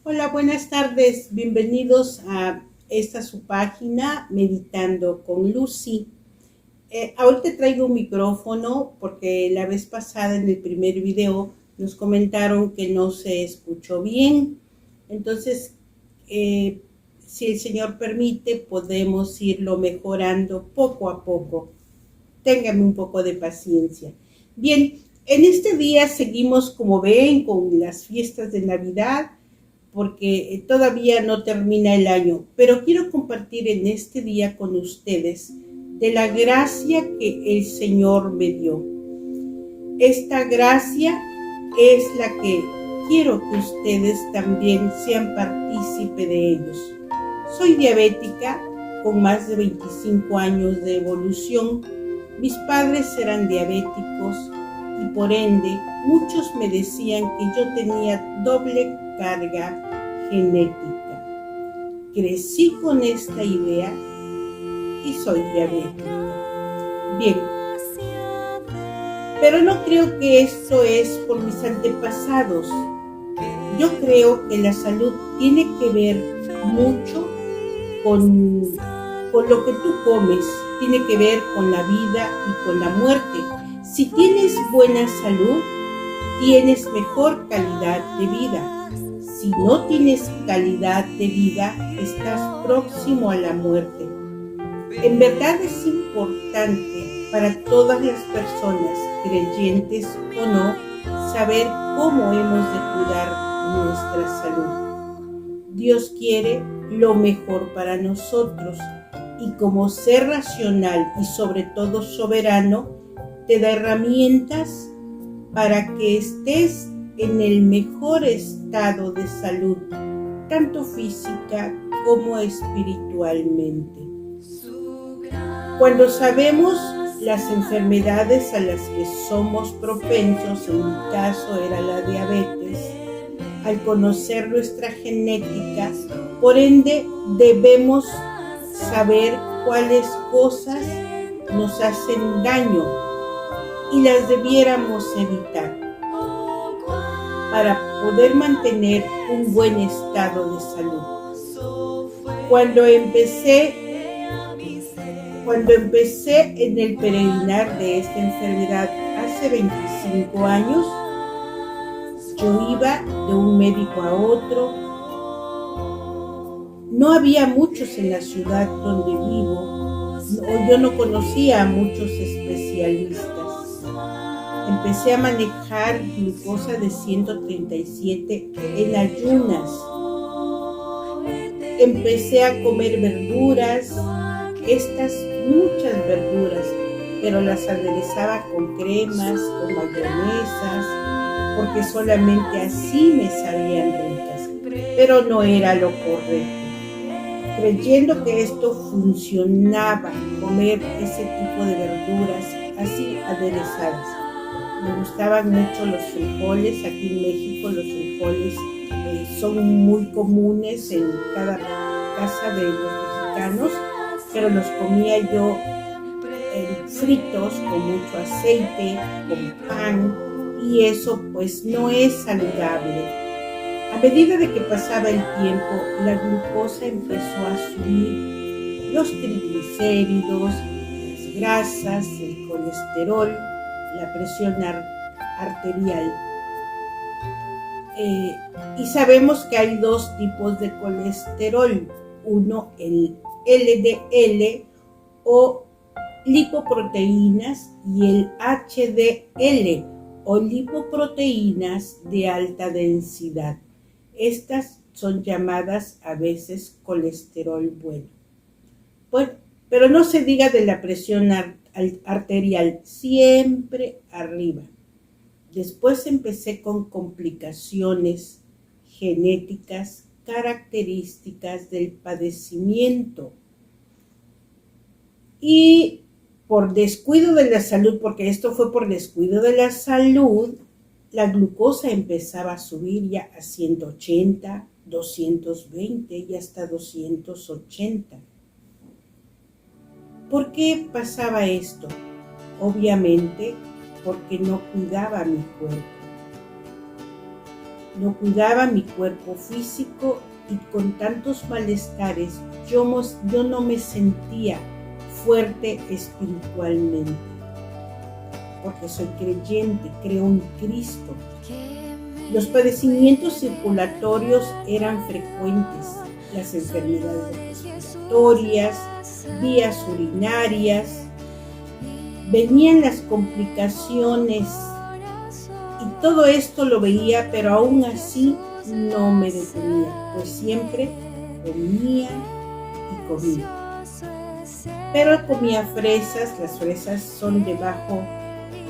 Hola, buenas tardes. Bienvenidos a esta su página, Meditando con Lucy. Ahorita traigo un micrófono porque la vez pasada en el primer video nos comentaron que no se escuchó bien. Entonces, si el Señor permite, podemos irlo mejorando poco a poco. Ténganme un poco de paciencia. Bien, en este día seguimos, como ven, con las fiestas de Navidad, porque todavía no termina el año, pero quiero compartir en este día con ustedes de la gracia que el Señor me dio. Esta gracia es la que quiero que ustedes también sean partícipe de ellos. Soy diabética con más de 25 años de evolución. Mis padres eran diabéticos y por ende muchos me decían que yo tenía doble carga genética. Crecí con esta idea y soy diabética. Bien, pero no creo que esto es por mis antepasados. Yo creo que la salud tiene que ver mucho con lo que tú comes, tiene que ver con la vida y con la muerte. Si tienes buena salud, tienes mejor calidad de vida. Si no tienes calidad de vida, estás próximo a la muerte. En verdad es importante para todas las personas, creyentes o no, saber cómo hemos de cuidar nuestra salud. Dios quiere lo mejor para nosotros y como ser racional y sobre todo soberano, te da herramientas para que estés en el mejor estado de salud, tanto física como espiritualmente. Cuando sabemos las enfermedades a las que somos propensos, en mi caso era la diabetes, al conocer nuestra genética, por ende debemos saber cuáles cosas nos hacen daño y las debiéramos evitar para poder mantener un buen estado de salud. Cuando empecé en el peregrinar de esta enfermedad hace 25 años, yo iba de un médico a otro. No había muchos en la ciudad donde vivo, yo no conocía a muchos especialistas. Empecé a manejar glucosa de 137 en ayunas. Empecé a comer verduras, muchas verduras, pero las aderezaba con cremas, con mayonesas, porque solamente así me sabían ricas, pero no era lo correcto. Creyendo que esto funcionaba, comer ese tipo de verduras así aderezadas. Me gustaban mucho los frijoles. Aquí en México los frijoles son muy comunes en cada casa de los mexicanos, pero los comía yo fritos con mucho aceite, con pan, y eso pues no es saludable. A medida de que pasaba el tiempo, la glucosa empezó a subir, los triglicéridos, las grasas, el colesterol, la presión arterial. Y sabemos que hay dos tipos de colesterol. Uno, el LDL o lipoproteínas, y el HDL o lipoproteínas de alta densidad. Estas son llamadas a veces colesterol bueno. Bueno, pero no se diga de la presión arterial, siempre arriba. Después empecé con complicaciones genéticas características del padecimiento. Y por descuido de la salud, porque esto fue por descuido de la salud, la glucosa empezaba a subir ya a 180, 220 y hasta 280. ¿Por qué pasaba esto? Obviamente porque no cuidaba mi cuerpo. no cuidaba mi cuerpo físico y con tantos malestares yo no me sentía fuerte espiritualmente, porque soy creyente, creo en Cristo. Los padecimientos circulatorios eran frecuentes, las enfermedades respiratorias, vías urinarias, venían las complicaciones y todo esto lo veía, pero aún así no me detenía, pues siempre comía y comía. Pero comía fresas, las fresas son de bajo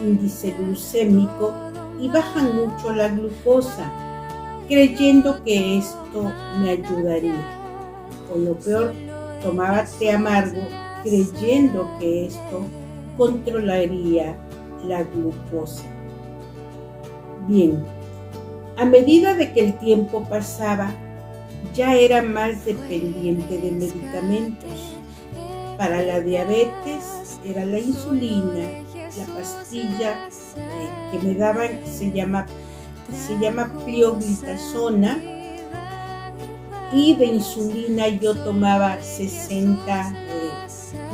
índice glucémico y bajan mucho la glucosa, creyendo que esto me ayudaría. O lo peor, tomaba té amargo, creyendo que esto controlaría la glucosa. Bien, a medida de que el tiempo pasaba, ya era más dependiente de medicamentos. Para la diabetes era la insulina, la pastilla que me daban se llama pioglitazona, y de insulina yo tomaba 60,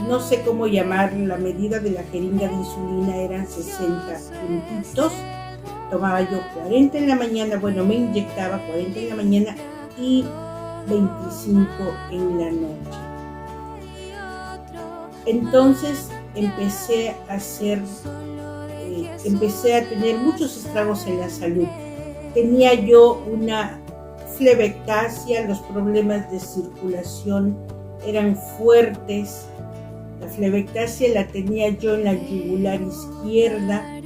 no sé cómo llamar, la medida de la jeringa de insulina eran 60 puntitos. Tomaba yo 40 en la mañana, me inyectaba 40 en la mañana y 25 en la noche. Entonces empecé a tener muchos estragos en la salud. Tenía yo una flebectasia, los problemas de circulación eran fuertes. La flebectasia la tenía yo en la yugular izquierda.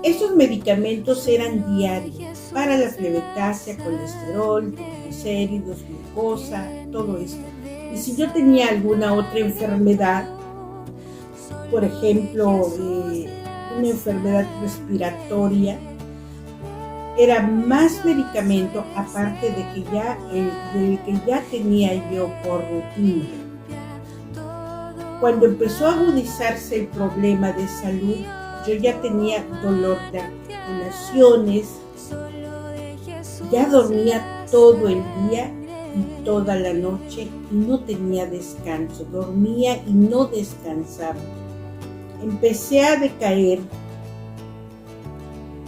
Esos medicamentos eran diarios para la flebectasia, colesterol, triglicéridos, glucosa, todo esto. Y si yo tenía alguna otra enfermedad, por ejemplo, una enfermedad respiratoria, era más medicamento aparte del que ya tenía yo por rutina. Cuando empezó a agudizarse el problema de salud, yo ya tenía dolor de articulaciones, ya dormía todo el día y toda la noche y no tenía descanso, dormía y no descansaba. Empecé a decaer,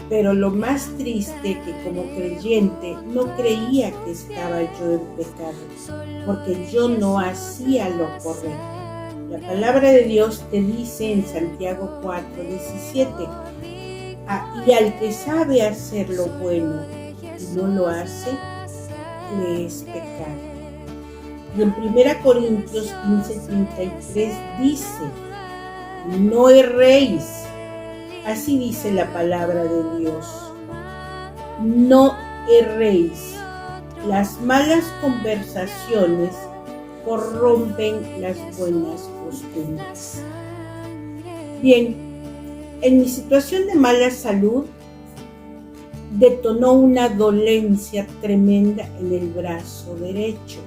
pero lo más triste que como creyente no creía que estaba yo en pecado, porque yo no hacía lo correcto. La palabra de Dios te dice en Santiago 4:17, y al que sabe hacer lo bueno y no lo hace, le es pecado. Y en 1 Corintios 15:33 dice, no erréis. Así dice la palabra de Dios. No erréis. Las malas conversaciones corrompen las buenas costumbres. Bien, en mi situación de mala salud, detonó una dolencia tremenda en el brazo derecho.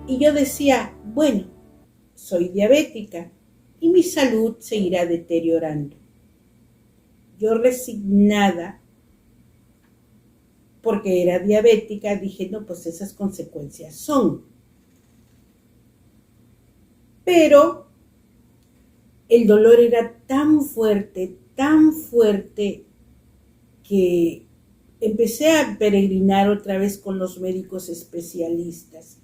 Y yo decía, soy diabética y mi salud se irá deteriorando. Yo resignada, porque era diabética, dije, no, pues esas consecuencias son. Pero el dolor era tan fuerte, que empecé a peregrinar otra vez con los médicos especialistas,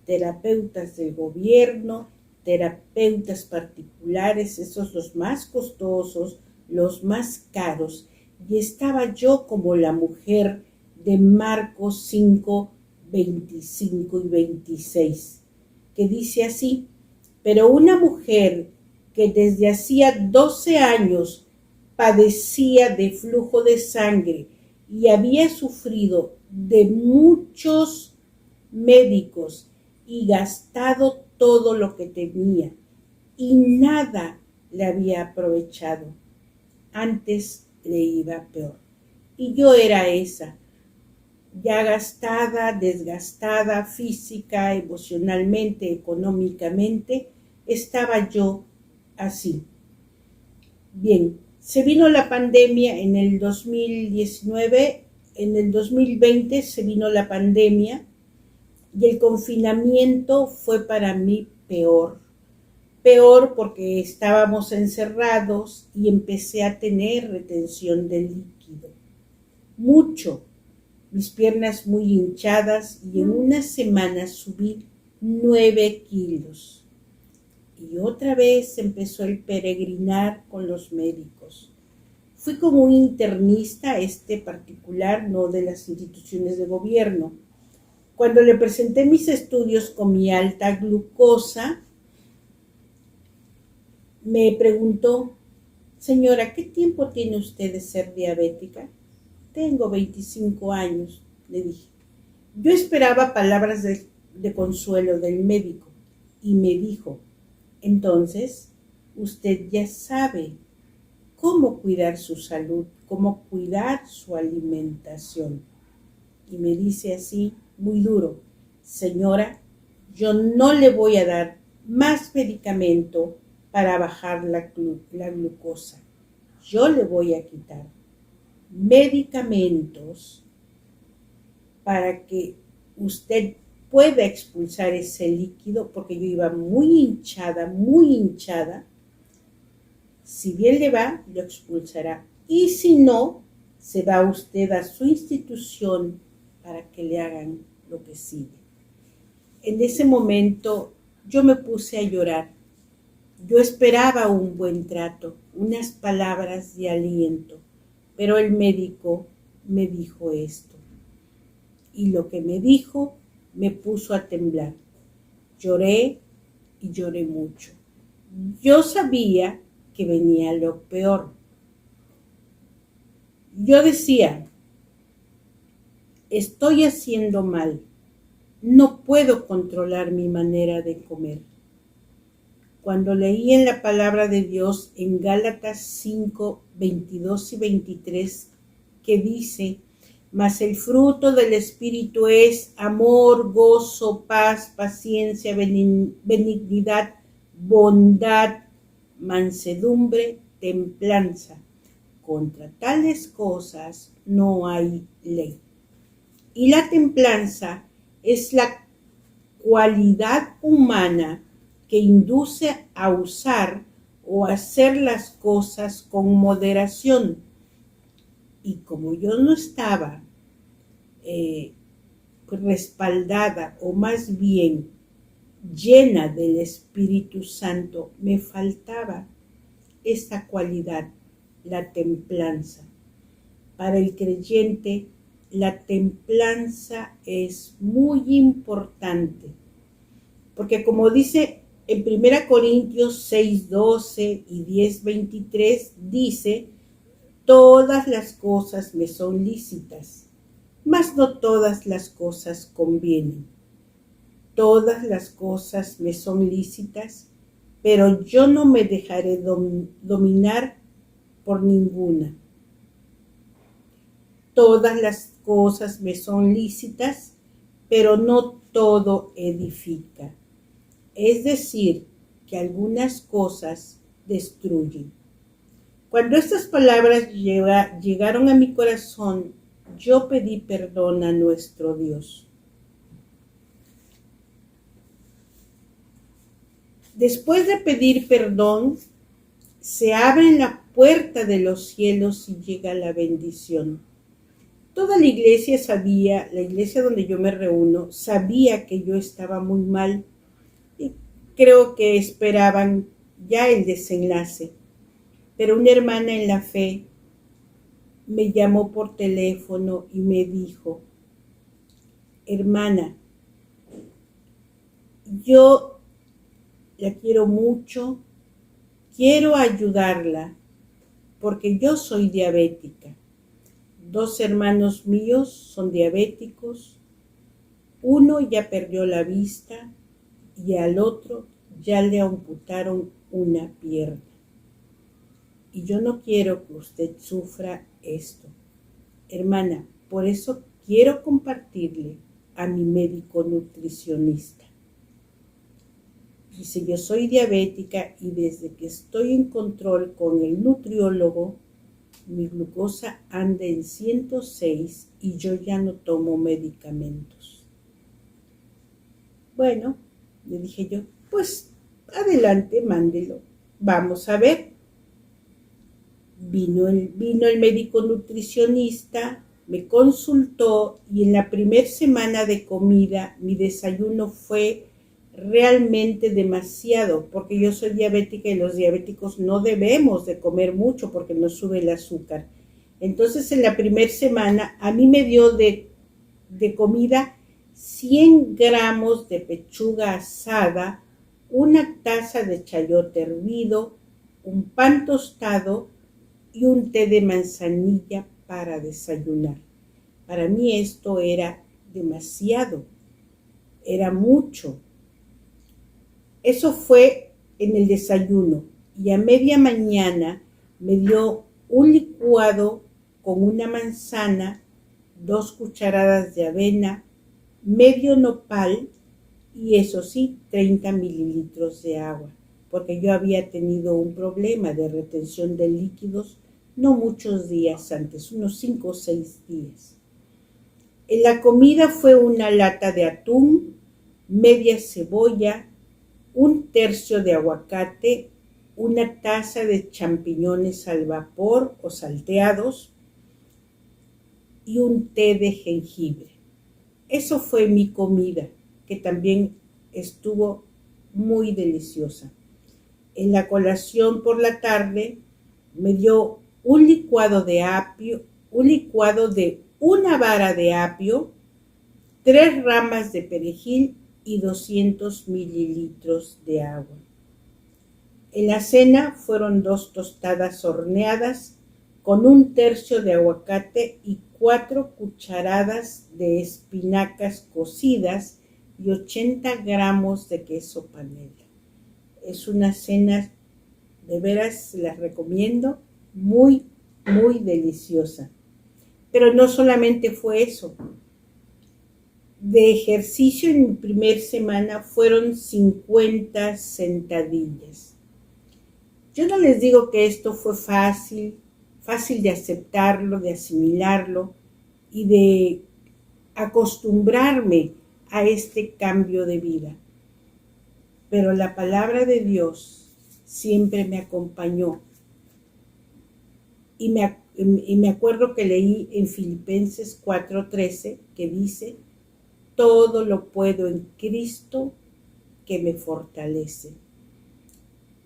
terapeutas del gobierno, terapeutas particulares, esos los más costosos, los más caros, y estaba yo como la mujer de Marcos 5, 25 y 26, que dice así, pero una mujer que desde hacía 12 años padecía de flujo de sangre y había sufrido de muchos médicos y gastado todo lo que tenía y nada le había aprovechado. Antes le iba peor. Y yo era esa, ya gastada, desgastada, física, emocionalmente, económicamente, estaba yo así. Bien, Se vino la pandemia en el 2019, en el 2020 se vino la pandemia y el confinamiento fue para mí peor. Peor porque estábamos encerrados y empecé a tener retención de líquido. Mucho. Mis piernas muy hinchadas y en una semana subí 9 kilos. Y otra vez empezó el peregrinar con los médicos. Fui con un internista, particular, no de las instituciones de gobierno. Cuando le presenté mis estudios con mi alta glucosa, me preguntó: señora, ¿qué tiempo tiene usted de ser diabética? Tengo 25 años, le dije. Yo esperaba palabras de consuelo del médico y me dijo: entonces, usted ya sabe cómo cuidar su salud, cómo cuidar su alimentación. Y me dice así, muy duro: señora, yo no le voy a dar más medicamento para bajar la glucosa. Yo le voy a quitar medicamentos para que usted pueda expulsar ese líquido, porque yo iba muy hinchada, muy hinchada. Si bien le va, lo expulsará. Y si no, se va usted a su institución para que le hagan lo que sigue. En ese momento yo me puse a llorar. Yo esperaba un buen trato, unas palabras de aliento, pero el médico me dijo esto. Y lo que me dijo me puso a temblar. Lloré y lloré mucho. Yo sabía que venía lo peor. Yo decía: estoy haciendo mal. No puedo controlar mi manera de comer. Cuando leí en la palabra de Dios en Gálatas 5, 22 y 23, que dice: mas el fruto del Espíritu es amor, gozo, paz, paciencia, benignidad, bondad, mansedumbre, templanza. Contra tales cosas no hay ley. Y la templanza es la cualidad humana que induce a usar o hacer las cosas con moderación. Y como yo no estaba respaldada, o más bien llena del Espíritu Santo, me faltaba esta cualidad, la templanza. Para el creyente, la templanza es muy importante, porque como dice en 1 Corintios 6, 12 y 10, 23, dice: todas las cosas me son lícitas, mas no todas las cosas convienen. Todas las cosas me son lícitas, pero yo no me dejaré dominar por ninguna. Todas las cosas me son lícitas, pero no todo edifica. Es decir, que algunas cosas destruyen. Cuando estas palabras llegaron a mi corazón, yo pedí perdón a nuestro Dios. Después de pedir perdón, se abre la puerta de los cielos y llega la bendición. Toda la iglesia sabía, la iglesia donde yo me reúno, sabía que yo estaba muy mal y creo que esperaban ya el desenlace. Pero una hermana en la fe me llamó por teléfono y me dijo: hermana, yo la quiero mucho, quiero ayudarla porque yo soy diabética. 2 hermanos míos son diabéticos, uno ya perdió la vista y al otro ya le amputaron una pierna. Y yo no quiero que usted sufra esto. Hermana, por eso quiero compartirle a mi médico nutricionista. Dice, yo soy diabética y desde que estoy en control con el nutriólogo, mi glucosa anda en 106 y yo ya no tomo medicamentos. Bueno, le dije yo, pues adelante, mándelo. Vamos a ver. Vino el médico nutricionista, me consultó y en la primera semana de comida mi desayuno fue realmente demasiado, porque yo soy diabética y los diabéticos no debemos de comer mucho porque nos sube el azúcar. Entonces en la primera semana a mí me dio de comida 100 gramos de pechuga asada, una taza de chayote hervido, un pan tostado y un té de manzanilla para desayunar. Para mí esto era demasiado, era mucho. Eso fue en el desayuno y a media mañana me dio un licuado con una manzana, 2 cucharadas de avena, medio nopal y eso sí, 30 mililitros de agua, porque yo había tenido un problema de retención de líquidos no muchos días antes, unos 5 o 6 días. En la comida fue una lata de atún, media cebolla, un tercio de aguacate, una taza de champiñones al vapor o salteados y un té de jengibre. Eso fue mi comida, que también estuvo muy deliciosa. En la colación por la tarde me dio un licuado de apio, un licuado de una vara de apio, 3 ramas de perejil y 200 mililitros de agua. En la cena fueron 2 tostadas horneadas con un tercio de aguacate y 4 cucharadas de espinacas cocidas y 80 gramos de queso panela. Es una cena, de veras la recomiendo, muy, muy deliciosa. Pero no solamente fue eso. De ejercicio en mi primer semana fueron 50 sentadillas. Yo no les digo que esto fue fácil de aceptarlo, de asimilarlo y de acostumbrarme a este cambio de vida. Pero la palabra de Dios siempre me acompañó. Y me acuerdo que leí en Filipenses 4:13 que dice, todo lo puedo en Cristo que me fortalece.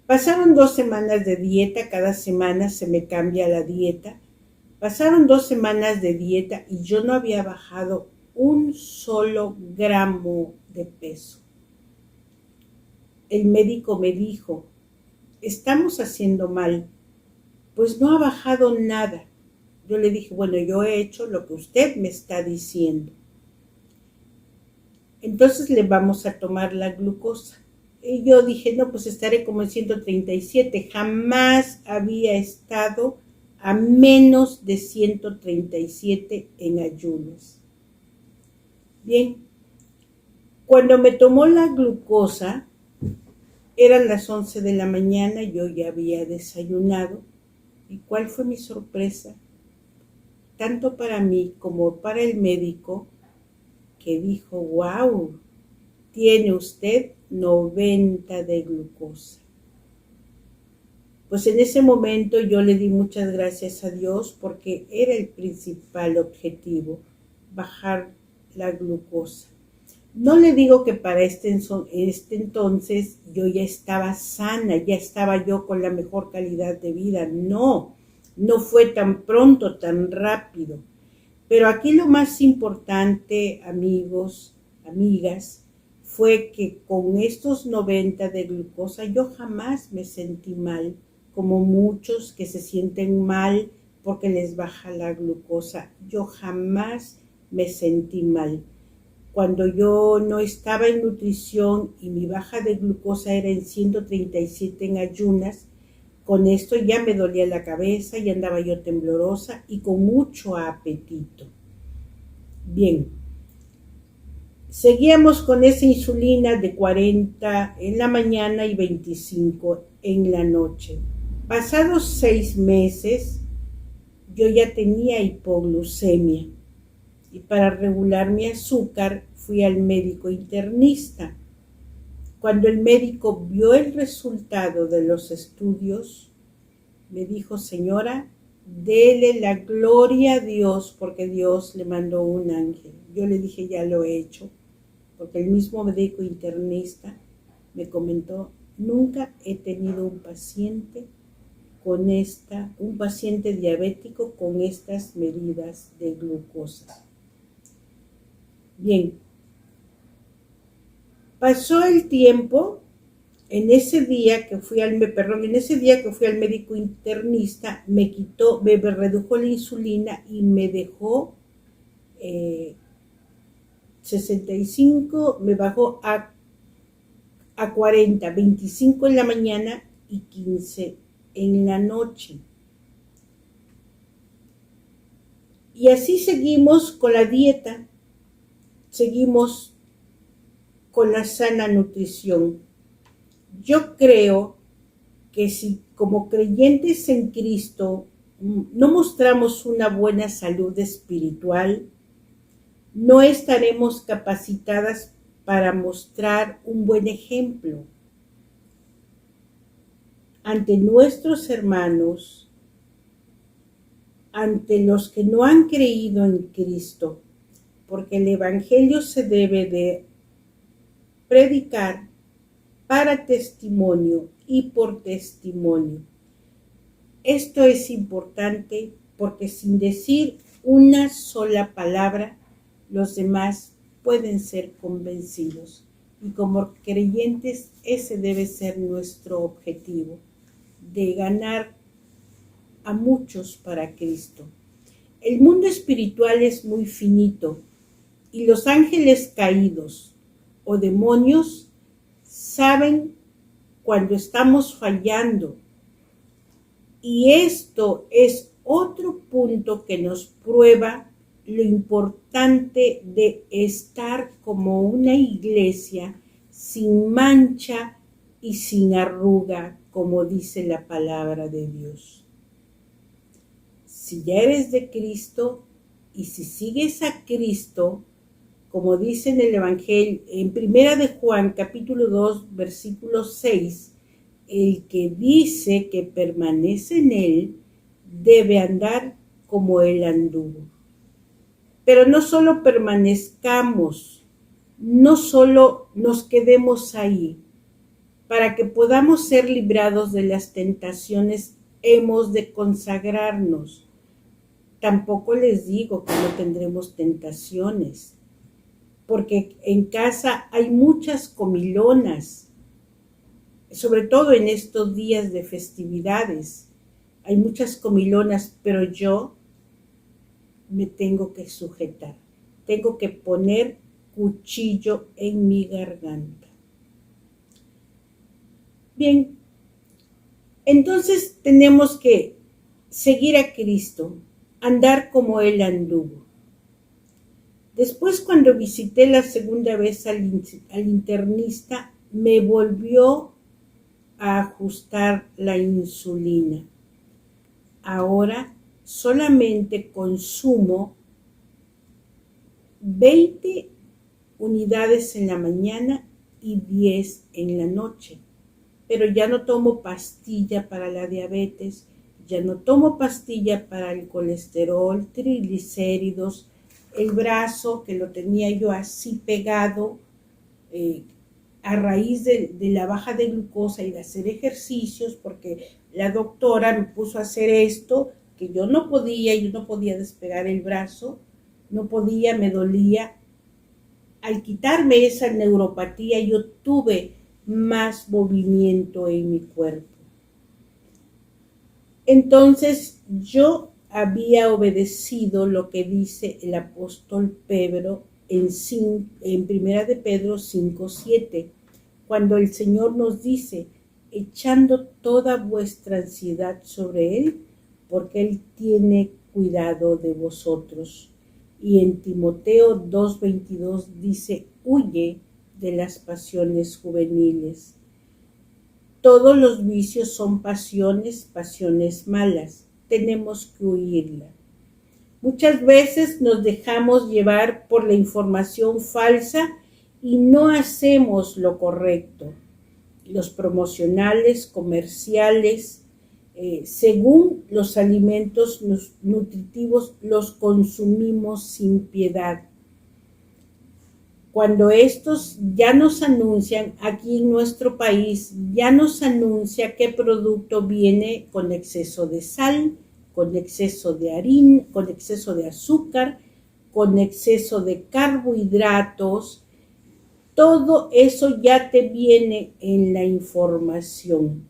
Pasaron 2 semanas de dieta, cada semana se me cambia la dieta. Pasaron 2 semanas de dieta y yo no había bajado un solo gramo de peso. El médico me dijo, estamos haciendo mal, pues no ha bajado nada. Yo le dije, bueno, yo he hecho lo que usted me está diciendo. Entonces le vamos a tomar la glucosa. Y yo dije, no, pues estaré como en 137. Jamás había estado a menos de 137 en ayunas. Bien, cuando me tomó la glucosa, eran las 11 de la mañana, yo ya había desayunado. ¿Y cuál fue mi sorpresa? Tanto para mí como para el médico, que dijo, wow, tiene usted 90 de glucosa. Pues en ese momento yo le di muchas gracias a Dios porque era el principal objetivo, bajar la glucosa. No le digo que para este entonces yo ya estaba sana, ya estaba yo con la mejor calidad de vida. No fue tan pronto, tan rápido. Pero aquí lo más importante, amigos, amigas, fue que con estos 90 de glucosa yo jamás me sentí mal, como muchos que se sienten mal porque les baja la glucosa. Yo jamás me sentí mal. Cuando yo no estaba en nutrición y mi baja de glucosa era en 137 en ayunas, con esto ya me dolía la cabeza, ya andaba yo temblorosa y con mucho apetito. Bien, Seguíamos con esa insulina de 40 en la mañana y 25 en la noche. Pasados 6 meses, yo ya tenía hipoglucemia y para regular mi azúcar fui al médico internista. Cuando el médico vio el resultado de los estudios, me dijo: señora, dele la gloria a Dios porque Dios le mandó un ángel. Yo le dije: ya lo he hecho, porque el mismo médico internista me comentó: nunca he tenido un paciente diabético con estas medidas de glucosa. Bien, pasó el tiempo. En ese día que fui al médico internista, me redujo la insulina y me dejó 65, me bajó a 40, 25 en la mañana y 15 en la noche. Y así seguimos con la dieta, seguimos con la sana nutrición. Yo creo que si como creyentes en Cristo no mostramos una buena salud espiritual, no estaremos capacitadas para mostrar un buen ejemplo ante nuestros hermanos, ante los que no han creído en Cristo, porque el Evangelio se debe de predicar para testimonio y por testimonio. Esto es importante porque sin decir una sola palabra, los demás pueden ser convencidos. Y como creyentes, ese debe ser nuestro objetivo, de ganar a muchos para Cristo. El mundo espiritual es muy finito y los ángeles caídos o demonios saben cuando estamos fallando. Y esto es otro punto que nos prueba lo importante de estar como una iglesia sin mancha y sin arruga, como dice la palabra de Dios. Si ya eres de Cristo y si sigues a Cristo, como dice en el Evangelio, en Primera de Juan, capítulo 2, versículo 6, el que dice que permanece en él debe andar como él anduvo. Pero no solo permanezcamos, no solo nos quedemos ahí. Para que podamos ser librados de las tentaciones, hemos de consagrarnos. Tampoco les digo que no tendremos tentaciones, porque en casa hay muchas comilonas, sobre todo en estos días de festividades. Hay muchas comilonas, pero yo me tengo que sujetar, tengo que poner cuchillo en mi garganta. Bien, entonces tenemos que seguir a Cristo, andar como Él anduvo. Después, cuando visité la segunda vez al internista, me volvió a ajustar la insulina. Ahora solamente consumo 20 unidades en la mañana y 10 en la noche. Pero ya no tomo pastilla para la diabetes, ya no tomo pastilla para el colesterol, triglicéridos, el brazo que lo tenía yo así pegado a raíz de la baja de glucosa y de hacer ejercicios, porque la doctora me puso a hacer esto, que yo no podía despegar el brazo, no podía, me dolía. Al quitarme esa neuropatía, yo tuve más movimiento en mi cuerpo. Entonces yo había obedecido lo que dice el apóstol Pedro en Primera de Pedro 5:7, cuando el Señor nos dice: echando toda vuestra ansiedad sobre Él, porque Él tiene cuidado de vosotros. Y en Timoteo 2:22 dice: huye de las pasiones juveniles. Todos los vicios son pasiones, pasiones malas. Tenemos que huirla. Muchas veces nos dejamos llevar por la información falsa y no hacemos lo correcto. Los promocionales, comerciales, según los alimentos nutritivos, los consumimos sin piedad. Cuando estos ya nos anuncian, aquí en nuestro país, ya nos anuncia qué producto viene con exceso de sal, con exceso de harina, con exceso de azúcar, con exceso de carbohidratos. Todo eso ya te viene en la información.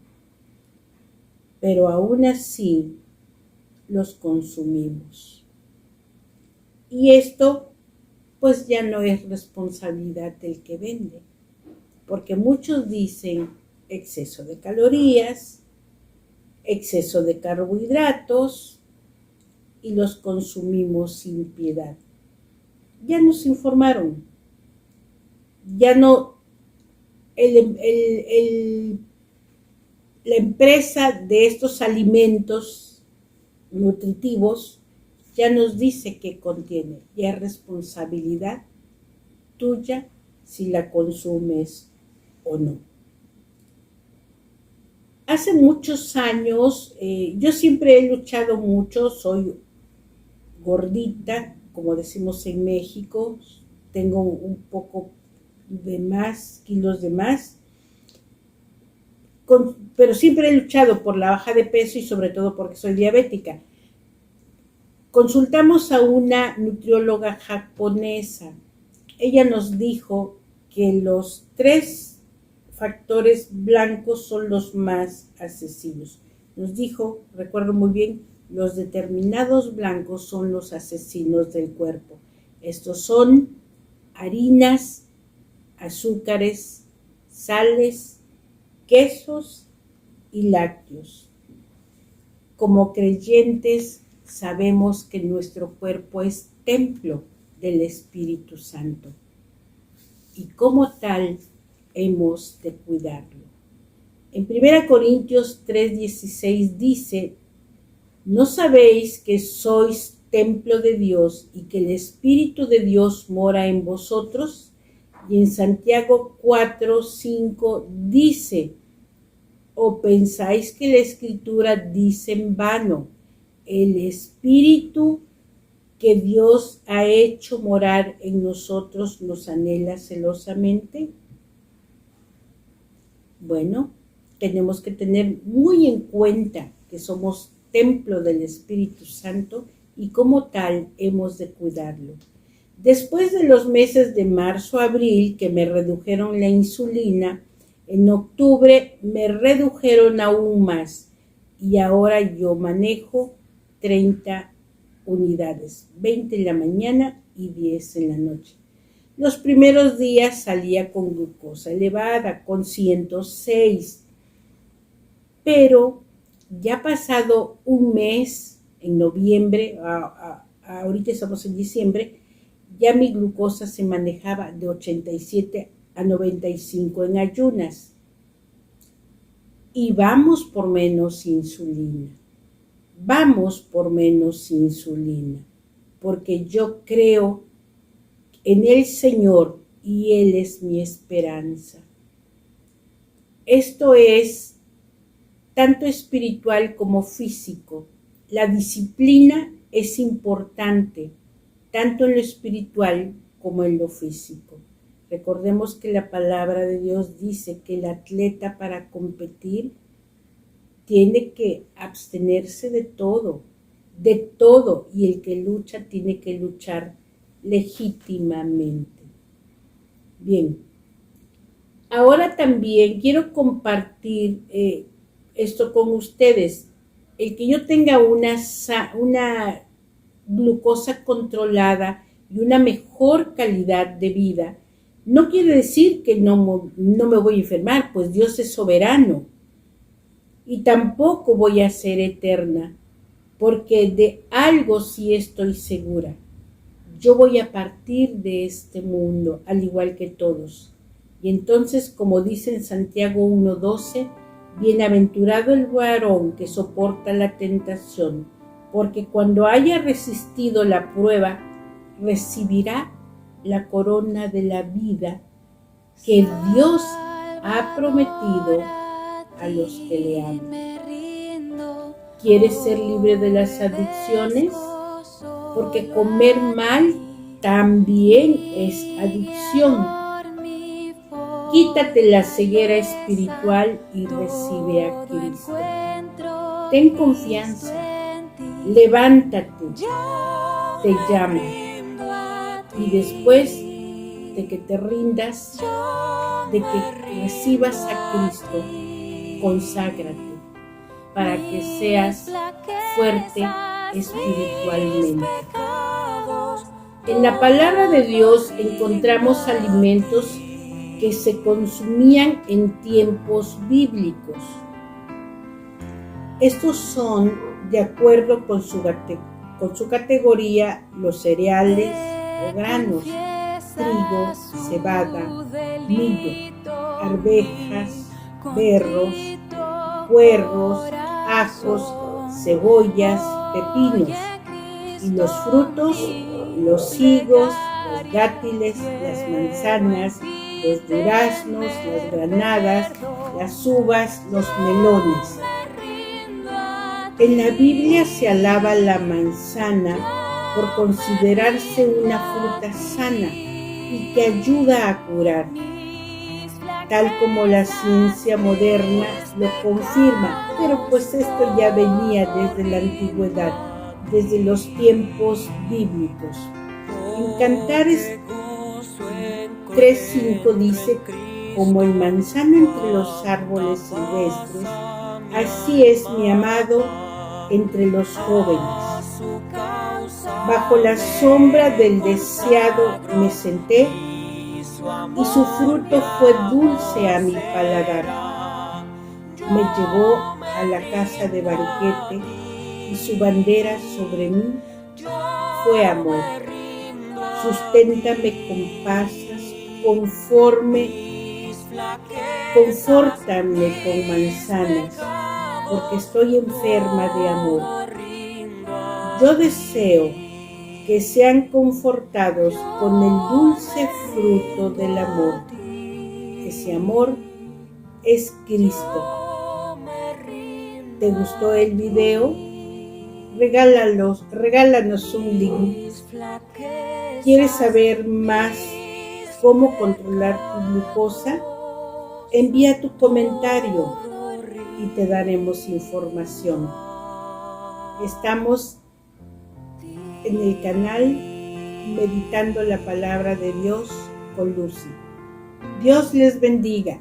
Pero aún así los consumimos. Y esto pues ya no es responsabilidad del que vende, porque muchos dicen exceso de calorías, exceso de carbohidratos y los consumimos sin piedad. Ya nos informaron, ya no, la empresa de estos alimentos nutritivos ya nos dice qué contiene, ya es responsabilidad tuya si la consumes o no. Hace muchos años, yo siempre he luchado mucho, soy gordita, como decimos en México, tengo un poco de más, kilos de más, pero siempre he luchado por la baja de peso y sobre todo porque soy diabética. Consultamos a una nutrióloga japonesa. Ella nos dijo que los 3 factores blancos son los más asesinos. Nos dijo, recuerdo muy bien, los determinados blancos son los asesinos del cuerpo. Estos son harinas, azúcares, sales, quesos y lácteos. Como creyentes sabemos que nuestro cuerpo es templo del Espíritu Santo y como tal hemos de cuidarlo. En 1 Corintios 3:16 dice, ¿no sabéis que sois templo de Dios y que el Espíritu de Dios mora en vosotros? Y en Santiago 4:5 dice, ¿o pensáis que la Escritura dice en vano, el Espíritu que Dios ha hecho morar en nosotros nos anhela celosamente? Bueno, tenemos que tener muy en cuenta que somos templo del Espíritu Santo y como tal hemos de cuidarlo. Después de los meses de marzo a abril que me redujeron la insulina, en octubre me redujeron aún más y ahora yo manejo 30 unidades, 20 en la mañana y 10 en la noche. Los primeros días salía con glucosa elevada, con 106, pero ya pasado un mes, en noviembre, ahorita estamos en diciembre, ya mi glucosa se manejaba de 87 a 95 en ayunas. Y vamos por menos insulina. Vamos por menos insulina. Porque yo creo en el Señor y Él es mi esperanza. Esto es tanto espiritual como físico. La disciplina es importante, tanto en lo espiritual como en lo físico. Recordemos que la palabra de Dios dice que el atleta para competir tiene que abstenerse de todo, y el que lucha tiene que luchar legítimamente. Bien, ahora también quiero compartir esto con ustedes. El que yo tenga una glucosa controlada y una mejor calidad de vida, no quiere decir que no me voy a enfermar, pues Dios es soberano. Y tampoco voy a ser eterna, porque de algo sí estoy segura. yo voy a partir de este mundo, al igual que todos. Y entonces, como dice en Santiago 1:12, bienaventurado el varón que soporta la tentación, porque cuando haya resistido la prueba, recibirá la corona de la vida que Dios ha prometido a los que le aman. ¿Quieres ser libre de las adicciones? Porque comer mal también es adicción. Quítate la ceguera espiritual y recibe a Cristo. Ten confianza, levántate, te llama. Y después de que te rindas, de que recibas a Cristo, conságrate para que seas fuerte espiritualmente. En la palabra de Dios encontramos alimentos que se consumían en tiempos bíblicos. Estos son, de acuerdo con su categoría, los cereales o granos, trigo, cebada, millo, arvejas, berros, puerros, ajos, cebollas, pepinos, y los frutos, los higos, los dátiles, las manzanas, los duraznos, las granadas, las uvas, los melones. En la Biblia se alaba la manzana por considerarse una fruta sana y que ayuda a curar, tal como la ciencia moderna lo confirma, pero pues esto ya venía desde la antigüedad, desde los tiempos bíblicos. En Cantares 3:5 dice: como el manzano entre los árboles silvestres, así es mi amado entre los jóvenes. Bajo la sombra del deseado me senté, y su fruto fue dulce a mi paladar. Me llevó a la casa de banquete, y su bandera sobre mí fue amor. Susténtame con pasas, confórtame con manzanas, porque estoy enferma de amor. Yo deseo que sean confortados con el dulce fruto del amor. Ese amor es Cristo. ¿Te gustó el video? Regálanos un link. ¿Quieres saber más cómo controlar tu glucosa? Envía tu comentario y te daremos información. Estamos en el canal Meditando la Palabra de Dios con Lucy. Dios les bendiga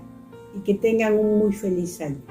y que tengan un muy feliz año.